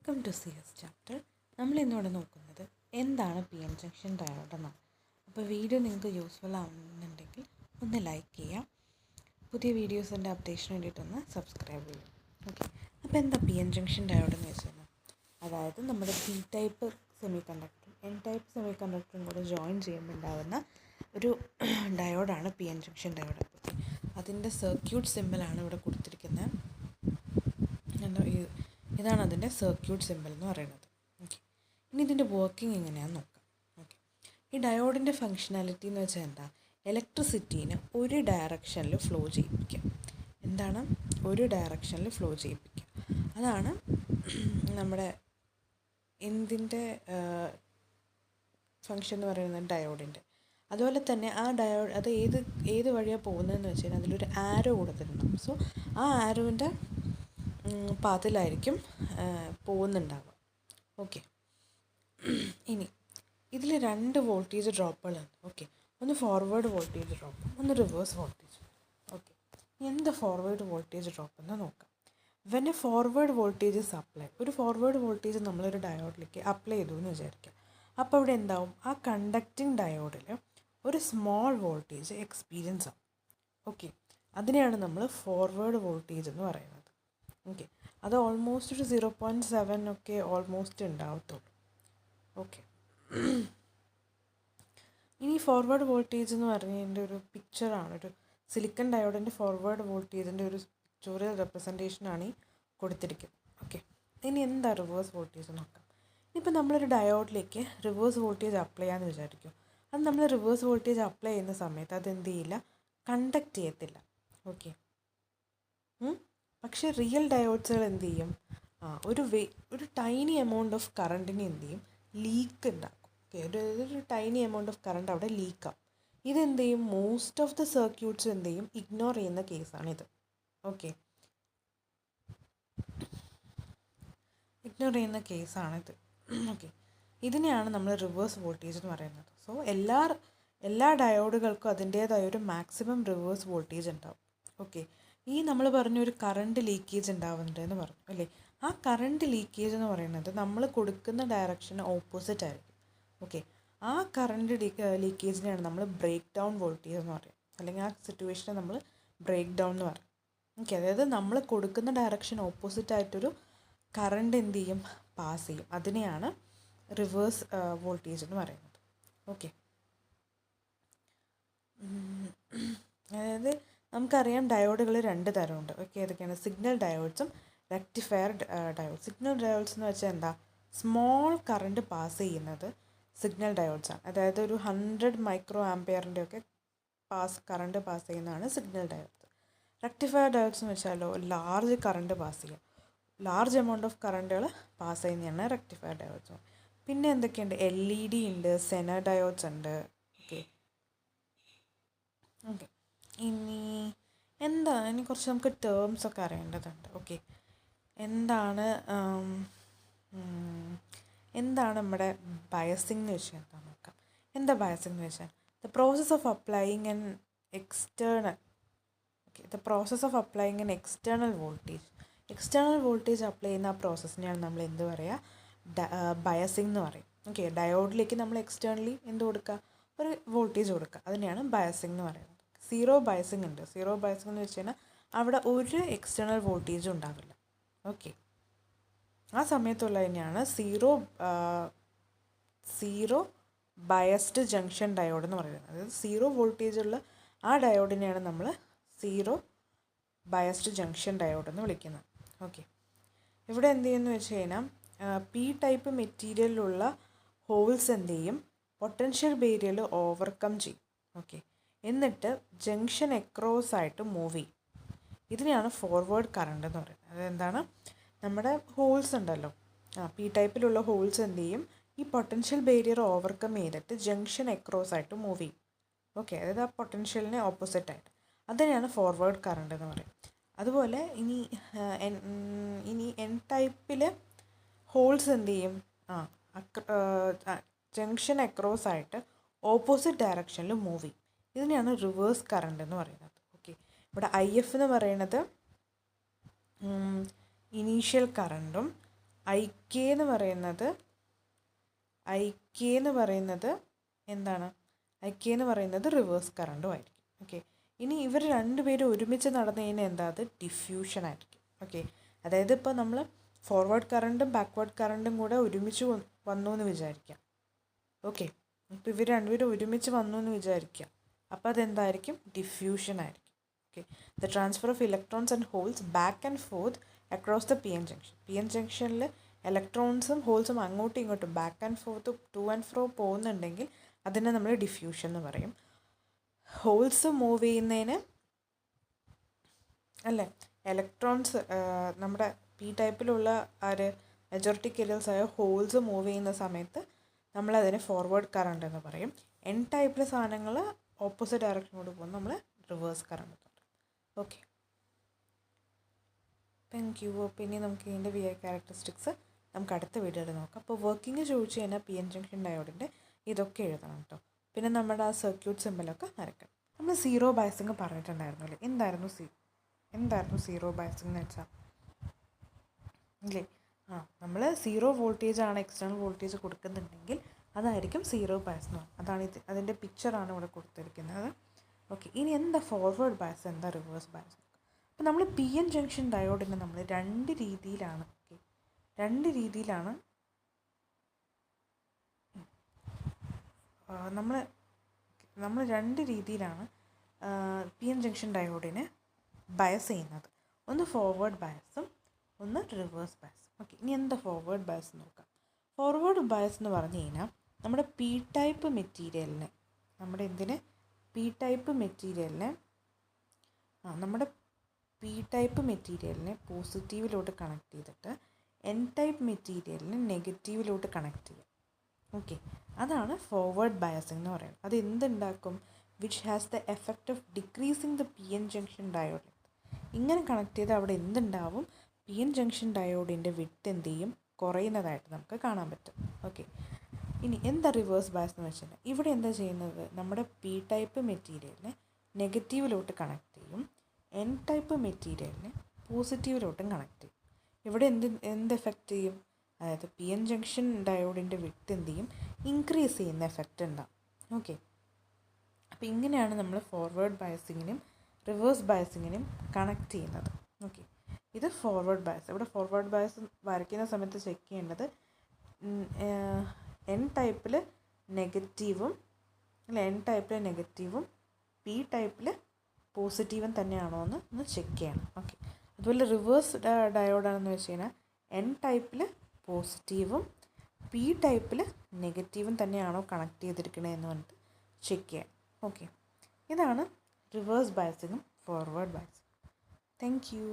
Welcome to CS chapter. നമ്മൾ ഇന്നിവിടെ നോക്കുന്നത് എന്താണ് PN ജംഗ്ഷൻ ഡയോഡ് എന്നാണ്. അപ്പോൾ വീഡിയോ നിങ്ങൾക്ക് യൂസ്ഫുൾ ആവുന്നുണ്ടെങ്കിൽ ഒന്ന് ലൈക്ക് ചെയ്യാം, പുതിയ വീഡിയോസിൻ്റെ അപ്ഡേഷന് വേണ്ടിയിട്ടൊന്ന് സബ്സ്ക്രൈബ് ചെയ്യാം. ഓക്കെ, അപ്പോൾ എന്താ PN ജംഗ്ഷൻ ഡയോഡ് എന്ന് വെച്ചാൽ, അതായത് നമ്മുടെ P ടൈപ്പ് സെമി കണ്ടക്ടറും N ടൈപ്പ് സെമി കണ്ടക്ടറും കൂടെ ജോയിൻ ചെയ്യുമ്പോൾ ഉണ്ടാകുന്ന ഒരു ഡയോഡാണ് PN ജംഗ്ഷൻ ഡയോഡ്. അതിൻ്റെ സർക്യൂട്ട് സിമ്പിളാണ് ഇവിടെ കൊടുത്തിരിക്കുന്നത്. ഇതാണ് അതിൻ്റെ സർക്യൂട്ട് സിമ്പിൾ എന്ന് പറയുന്നത്. ഓക്കെ, ഇനി ഇതിൻ്റെ വർക്കിംഗ് എങ്ങനെയാണെന്ന് നോക്കാം. ഓക്കെ, ഈ ഡയോഡിൻ്റെ ഫങ്ഷനാലിറ്റി എന്ന് വെച്ചാൽ എന്താ, ഇലക്ട്രിസിറ്റീനെ ഒരു ഡയറക്ഷനിൽ ഫ്ലോ ചെയ്യിപ്പിക്കുക. എന്താണ് ഒരു ഡയറക്ഷനിൽ ഫ്ലോ ചെയ്യിപ്പിക്കുക? അതാണ് നമ്മുടെ എന്തിൻ്റെ ഫങ്ഷൻ എന്ന് പറയുന്നത്, ഡയോഡിൻ്റെ. അതുപോലെ തന്നെ ആ ഡയോഡ് അത് ഏത് വഴിയാണ് പോകുന്നതെന്ന് വെച്ച് കഴിഞ്ഞാൽ അതിലൊരു ആരോ കൊടുത്തിട്ടുണ്ടാകും. സോ ആ ആരോവിൻ്റെ പാത്തിലായിരിക്കും പോകുന്നുണ്ടാവുക. ഓക്കെ, ഇനി ഇതിൽ രണ്ട് വോൾട്ടേജ് ഡ്രോപ്പുകളുണ്ട്. ഓക്കെ, ഒന്ന് ഫോർവേഡ് വോൾട്ടേജ് ഡ്രോപ്പ്, ഒന്ന് റിവേഴ്സ് വോൾട്ടേജ്. ഓക്കെ, എന്താ ഫോർവേഡ് വോൾട്ടേജ് ഡ്രോപ്പ് എന്ന് നോക്കാം. When A forward voltage is apply, ഒരു ഫോർവേഡ് വോൾട്ടേജ് നമ്മളൊരു ഡയോഡിലേക്ക് അപ്ലൈ ചെയ്തു എന്ന് വിചാരിക്കുക. അപ്പോൾ ഇവിടെ എന്താവും, ആ കണ്ടക്റ്റിംഗ് ഡയോഡിൽ ഒരു സ്മോൾ വോൾട്ടേജ് എക്സ്പീരിയൻസ് ആവും. ഓക്കെ, അതിനെയാണ് നമ്മൾ ഫോർവേഡ് വോൾട്ടേജ് എന്ന് പറയുന്നത്. ഓക്കെ, അത് ഓൾമോസ്റ്റ് ഒരു 0.7 ഒക്കെ ഓൾമോസ്റ്റ് ഉണ്ടാവത്തുള്ളൂ. ഓക്കെ, ഇനി ഫോർവേഡ് വോൾട്ടേജ് എന്ന് പറഞ്ഞതിൻ്റെ ഒരു പിക്ചറാണ്, ഒരു സിലിക്കൺ ഡയോഡിൻ്റെ ഫോർവേഡ് വോൾട്ടേജിൻ്റെ ഒരു പിക്ചോറിയൽ റെപ്രസെൻറ്റേഷനാണ് ഈ കൊടുത്തിരിക്കുന്നത്. ഓക്കെ, ഇനി എന്താ റിവേഴ്സ് വോൾട്ടേജ് നോക്കാം. ഇനിയിപ്പോൾ നമ്മളൊരു ഡയോഡിലേക്ക് റിവേഴ്സ് വോൾട്ടേജ് അപ്ലൈ ചെയ്യാമെന്ന് വിചാരിക്കും. അത് നമ്മൾ റിവേഴ്സ് വോൾട്ടേജ് അപ്ലൈ ചെയ്യുന്ന സമയത്ത് അത് എന്ത് ചെയ്യില്ല, കണ്ടക്ട് ചെയ്യത്തില്ല. ഓക്കെ, പക്ഷേ റിയൽ ഡയോഡ്സുകൾ എന്ത് ചെയ്യും, ഒരു ടൈനി എമൗണ്ട് ഓഫ് കറണ്ടിന് എന്ത് ചെയ്യും, ലീക്ക് ഉണ്ടാക്കും. ഓക്കെ, ഒരു ടൈനി എമൗണ്ട് ഓഫ് കറണ്ട് അവിടെ ലീക്കാവും. ഇതെന്ത് ചെയ്യും, മോസ്റ്റ് ഓഫ് ദ സർക്യൂട്ട്സ് എന്ത് ചെയ്യും, ഇഗ്നോർ ചെയ്യുന്ന കേസാണിത്. ഓക്കെ, ഇഗ്നോർ ചെയ്യുന്ന കേസാണിത്. ഓക്കെ, ഇതിനെയാണ് നമ്മൾ റിവേഴ്സ് വോൾട്ടേജ് എന്ന് പറയുന്നത്. സോ എല്ലാ ഡയോഡുകൾക്കും അതിൻ്റേതായ ഒരു മാക്സിമം റിവേഴ്സ് വോൾട്ടേജ് ഉണ്ടാവും. ഓക്കെ, ഈ നമ്മൾ പറഞ്ഞൊരു കറണ്ട് ലീക്കേജ് ഉണ്ടാവുന്നുണ്ട് എന്ന് പറഞ്ഞു അല്ലേ. ആ കറണ്ട് ലീക്കേജ് എന്ന് പറയുന്നത് നമ്മൾ കൊടുക്കുന്ന ഡയറക്ഷന് ഓപ്പോസിറ്റ് ആയിരിക്കും. ഓക്കെ, ആ കറണ്ട് ലീക്കേജിനെയാണ് നമ്മൾ ബ്രേക്ക് ഡൗൺ വോൾട്ടേജ് എന്ന് പറയും, അല്ലെങ്കിൽ ആ സിറ്റുവേഷനെ നമ്മൾ ബ്രേക്ക് ഡൗൺ എന്ന് പറയും. ഓക്കെ, അതായത് നമ്മൾ കൊടുക്കുന്ന ഡയറക്ഷൻ ഓപ്പോസിറ്റ് ആയിട്ടൊരു കറണ്ട് എന്ത് ചെയ്യും, പാസ് ചെയ്യും. അതിനെയാണ് റിവേഴ്സ് വോൾട്ടേജ് എന്ന് പറയുന്നത്. ഓക്കെ, അതായത് നമുക്കറിയാം ഡയോഡുകൾ രണ്ട് തരമുണ്ട്. ഓക്കെ, ഏതൊക്കെയാണ്, സിഗ്നൽ ഡയോഡ്സും റെക്ടിഫയർ ഡയോഡ്സ്. സിഗ്നൽ ഡയോഡ്സ് എന്ന് വെച്ചാൽ എന്താ, സ്മോൾ കറണ്ട് പാസ് ചെയ്യുന്നത് സിഗ്നൽ ഡയോഡ്സാണ്. അതായത് ഒരു 100 മൈക്രോ ആംപിയറിൻ്റെ ഒക്കെ കറണ്ട് പാസ് ചെയ്യുന്നതാണ് സിഗ്നൽ ഡയോഡ്സ്. റെക്ടിഫയർ ഡയോഡ്സ് എന്ന് വെച്ചാലോ ലാർജ് കറണ്ട് പാസ് ചെയ്യുക, ലാർജ് എമൗണ്ട് ഓഫ് കറണ്ടുകൾ പാസ് ചെയ്യുന്നതാണ് റെക്ടിഫയർ ഡയോഡ്സ്. പിന്നെ എന്തൊക്കെയുണ്ട്, LED ഉണ്ട്, സെനർ ഡയോഡ്സ് ഉണ്ട്. ഓക്കെ, ഓക്കെ, ഇനി കുറച്ച് നമുക്ക് ടേംസ് ഒക്കെ അറിയേണ്ടതുണ്ട്. ഓക്കെ, എന്താണ് നമ്മുടെ ബയസിംഗ് എന്ന് വെച്ചാൽ എന്താ നോക്കാം. എന്താ ബയസിംഗ് എന്ന് വെച്ചാൽ, the process of applying an external voltage. External voltage apply ചെയ്യുന്ന ആ പ്രോസസ്സിനെയാണ് നമ്മൾ എന്ത് പറയുക, ബയസിംഗ് എന്ന് പറയും. ഓക്കെ, ഡയോഡിലേക്ക് നമ്മൾ എക്സ്റ്റേണലി എന്ത് കൊടുക്കുക, ഒരു വോൾട്ടേജ് കൊടുക്കുക, അതിനെയാണ് ബയസിംഗ് എന്ന് പറയുന്നത്. സീറോ ബയസിംഗ് ഉണ്ട്. സീറോ ബയസിംഗ് എന്ന് വെച്ച് കഴിഞ്ഞാൽ അവിടെ ഒരു എക്സ്റ്റേണൽ വോൾട്ടേജും ഉണ്ടാവില്ല. ഓക്കെ, ആ സമയത്തുള്ള തന്നെയാണ് സീറോ ബയസ്ഡ് ജംഗ്ഷൻ ഡയോഡ് എന്ന് പറയുന്നത്. അതായത് സീറോ വോൾട്ടേജ് ഉള്ള ആ ഡയോഡിനെയാണ് നമ്മൾ സീറോ ബയസ്ഡ് ജംഗ്ഷൻ ഡയോഡ് എന്ന് വിളിക്കുന്നത്. ഓക്കെ, ഇവിടെ എന്ത് ചെയ്യുമെന്ന് വെച്ച് കഴിഞ്ഞാൽ P ടൈപ്പ് മെറ്റീരിയലിലുള്ള ഹോൾസ് എന്ത് ചെയ്യും, പൊട്ടൻഷ്യൽ ബാരിയർ ഓവർകം ചെയ്യും. ഓക്കെ, എന്നിട്ട് ജംഗ്ഷൻ എക്രോസ് ആയിട്ട് മൂവ് ചെയ്യും. ഇതിനെയാണ് ഫോർവേഡ് കറണ്ട് എന്ന് പറയുന്നത്. അതെന്താണ്, നമ്മുടെ ഹോൾസ് ഉണ്ടല്ലോ, P ടൈപ്പിലുള്ള ഹോൾസ് എന്ത് ചെയ്യും, ഈ പൊട്ടൻഷ്യൽ ബാരിയർ ഓവർകം ചെയ്തിട്ട് ജംഗ്ഷൻ എക്രോസ് ആയിട്ട് മൂവ് ചെയ്യും. ഓക്കെ, അതായത് ആ പൊട്ടൻഷ്യലിനെ ഓപ്പോസിറ്റ് ആയിട്ട്, അതിനെയാണ് ഫോർവേഡ് കറണ്ട് എന്ന് പറയും. അതുപോലെ ഇനി N ടൈപ്പിൽ ഹോൾസ് എന്ത് ചെയ്യും, ജംഗ്ഷൻ എക്രോസ് ആയിട്ട് ഓപ്പോസിറ്റ് ഡയറക്ഷനിൽ മൂവ് ചെയ്യും. ഇതിനെയാണ് റിവേഴ്സ് കറണ്ട് എന്ന് പറയുന്നത്. ഓക്കെ, ഇവിടെ IF എന്ന് പറയുന്നത് ഇനീഷ്യൽ കറണ്ടും IK എന്ന് പറയുന്നത് എന്താണ്? IK എന്ന് പറയുന്നത് റിവേഴ്സ് കറണ്ടും ആയിരിക്കും. ഓക്കെ, ഇനി ഇവർ രണ്ടുപേരും ഒരുമിച്ച് നടന്നു കഴിഞ്ഞാൽ എന്താ? അത് ഡിഫ്യൂഷൻ ആയിരിക്കും. ഓക്കെ, അതായത് ഇപ്പോൾ നമ്മൾ ഫോർവേഡ് കറണ്ടും ബാക്ക്വേർഡ് കറണ്ടും കൂടെ ഒരുമിച്ച് വന്നു എന്ന് വിചാരിക്കാം. ഓക്കെ, ഇപ്പോൾ ഇവർ രണ്ടുപേരും ഒരുമിച്ച് വന്നു എന്ന് വിചാരിക്കാം. അപ്പോൾ അതെന്തായിരിക്കും? ഡിഫ്യൂഷൻ ആയിരിക്കും. Okay, the transfer of electrons and holes back and forth across the PN junction. PN ജംഗ്ഷനിൽ ഇലക്ട്രോൺസും ഹോൾസും അങ്ങോട്ടും ഇങ്ങോട്ടും back and forth to and fro പോകുന്നുണ്ടെങ്കിൽ അതിനെ നമ്മൾ ഡിഫ്യൂഷൻ എന്ന് പറയും. ഹോൾസ് മൂവ് ചെയ്യുന്നതിന് അല്ലേ, ഇലക്ട്രോൺസ് നമ്മുടെ P ടൈപ്പിലുള്ള മെജോറിറ്റി കേരിയേഴ്സ് ആയ ഹോൾസ് മൂവ് ചെയ്യുന്ന സമയത്ത് നമ്മളതിനെ ഫോർവേഡ് കറണ്ട് എന്ന് പറയും. N ടൈപ്പിലെ സാധനങ്ങൾ ഓപ്പോസിറ്റ് ഡയറക്ഷനോട് പോകുമ്പോൾ നമ്മൾ റിവേഴ്സ് കറണ്ട് എന്ന് പറയും. Okay, thank you. അപ്പോൾ ഇനി നമുക്ക് ഇതിൻ്റെ VI ക്യാരക്ടറിസ്റ്റിക്സ് നമുക്ക് അടുത്ത വീഡിയോയിൽ നോക്കാം. അപ്പോൾ വർക്കിംഗ് ചോദിച്ചു കഴിഞ്ഞാൽ PN ജംഗ്ഷൻ ഡയോഡിൻ്റെ ഇതൊക്കെ എഴുതണം കേട്ടോ. പിന്നെ നമ്മുടെ ആ സർക്യൂട്ട് സിമ്പലൊക്കെ വരയ്ക്കണം. നമ്മൾ സീറോ ബയസിങ് പറഞ്ഞിട്ടുണ്ടായിരുന്നു അല്ലേ? എന്തായിരുന്നു സീറോ ബയസിങ് എന്ന് വെച്ചാൽ ഇല്ലേ? നമ്മൾ സീറോ വോൾട്ടേജ് ആണ് എക്സ്റ്റേണൽ വോൾട്ടേജ് കൊടുക്കുന്നുണ്ടെങ്കിൽ അതായിരിക്കും സീറോ ബയസ് എന്ന് പറയുന്നത്. അതാണ് അതിൻ്റെ പിക്ചറാണ് ഇവിടെ കൊടുത്തിരിക്കുന്നത്. ഓക്കെ, ഇനി എന്താ ഫോർവേഡ് ബയസ്, എന്താ റിവേഴ്സ് ബയസ്? അപ്പോൾ നമ്മൾ PN ജംഗ്ഷൻ ഡയോഡിനെ നമ്മൾ രണ്ട് രീതിയിലാണ് PN ജംഗ്ഷൻ ഡയോഡിനെ ബയസ് ചെയ്യുന്നത്. ഒന്ന് ഫോർവേഡ് ബയസും ഒന്ന് റിവേഴ്സ് ബയസും. ഓക്കെ, ഇനി എന്താ ഫോർവേഡ് ബയസ് നോക്കാം. ഫോർവേഡ് ബയസ് എന്ന് പറഞ്ഞു കഴിഞ്ഞാൽ നമ്മുടെ P ടൈപ്പ് മെറ്റീരിയലിനെ പോസിറ്റീവിലോട്ട് കണക്ട് ചെയ്തിട്ട് N ടൈപ്പ് മെറ്റീരിയലിനെ നെഗറ്റീവിലോട്ട് കണക്ട് ചെയ്യുക. ഓക്കെ, അതാണ് ഫോർവേഡ് ബയസിംഗ് എന്ന് പറയുന്നത്. അത് എന്തുണ്ടാക്കും? Which has the effect of decreasing the PN junction diode. ഇങ്ങനെ കണക്ട് ചെയ്ത് അവിടെ എന്തുണ്ടാവും? PN ജംഗ്ഷൻ ഡയോഡിൻ്റെ വിഡ്ത്ത് എന്ത് ചെയ്യും? കുറയുന്നതായിട്ട് നമുക്ക് കാണാൻ പറ്റും. ഓക്കെ, ഇനി എന്താ റിവേഴ്സ് ബയസ് എന്ന് വെച്ചാൽ ഇവിടെ എന്താ ചെയ്യുന്നത്? നമ്മുടെ P ടൈപ്പ് മെറ്റീരിയലിനെ നെഗറ്റീവിലോട്ട് കണക്ട് ചെയ്യും, N ടൈപ്പ് മെറ്റീരിയലിനെ പോസിറ്റീവിലോട്ടും കണക്ട് ചെയ്യും. ഇവിടെ എന്ത് എഫക്റ്റ് ചെയ്യും? അതായത് PN ജംഗ്ഷൻ ഡയോഡിൻ്റെ വിഡ്ത്ത് എന്ത് ചെയ്യും? ഇൻക്രീസ് ചെയ്യുന്ന എഫക്റ്റ് ഉണ്ടാവും. ഓക്കെ, അപ്പോൾ ഇങ്ങനെയാണ് നമ്മൾ ഫോർവേഡ് ബയസിങ്ങിനും റിവേഴ്സ് ബയസിങ്ങിനും കണക്ട് ചെയ്യുന്നത്. ഓക്കെ, ഇത് ഫോർവേഡ് ബയസ്. ഇവിടെ ഫോർവേഡ് ബയസ് വരയ്ക്കുന്ന സമയത്ത് ചെക്ക് ചെയ്യേണ്ടത് N ടൈപ്പിൽ നെഗറ്റീവും P ടൈപ്പിൽ പോസിറ്റീവും തന്നെയാണോ എന്ന് ഒന്ന് ചെക്ക് ചെയ്യണം. ഓക്കെ, അതുപോലെ റിവേഴ്സ് ഡയോഡാണെന്ന് വെച്ച് കഴിഞ്ഞാൽ N ടൈപ്പിൽ പോസിറ്റീവും P ടൈപ്പിൽ നെഗറ്റീവും തന്നെയാണോ കണക്ട് ചെയ്തിരിക്കണതെന്ന് പറഞ്ഞിട്ട് ചെക്ക് ചെയ്യാം. ഓക്കെ, ഇതാണ് റിവേഴ്സ് ബയസിങ്ങും ഫോർവേഡ് ബയസിങ്ങും. Thank U.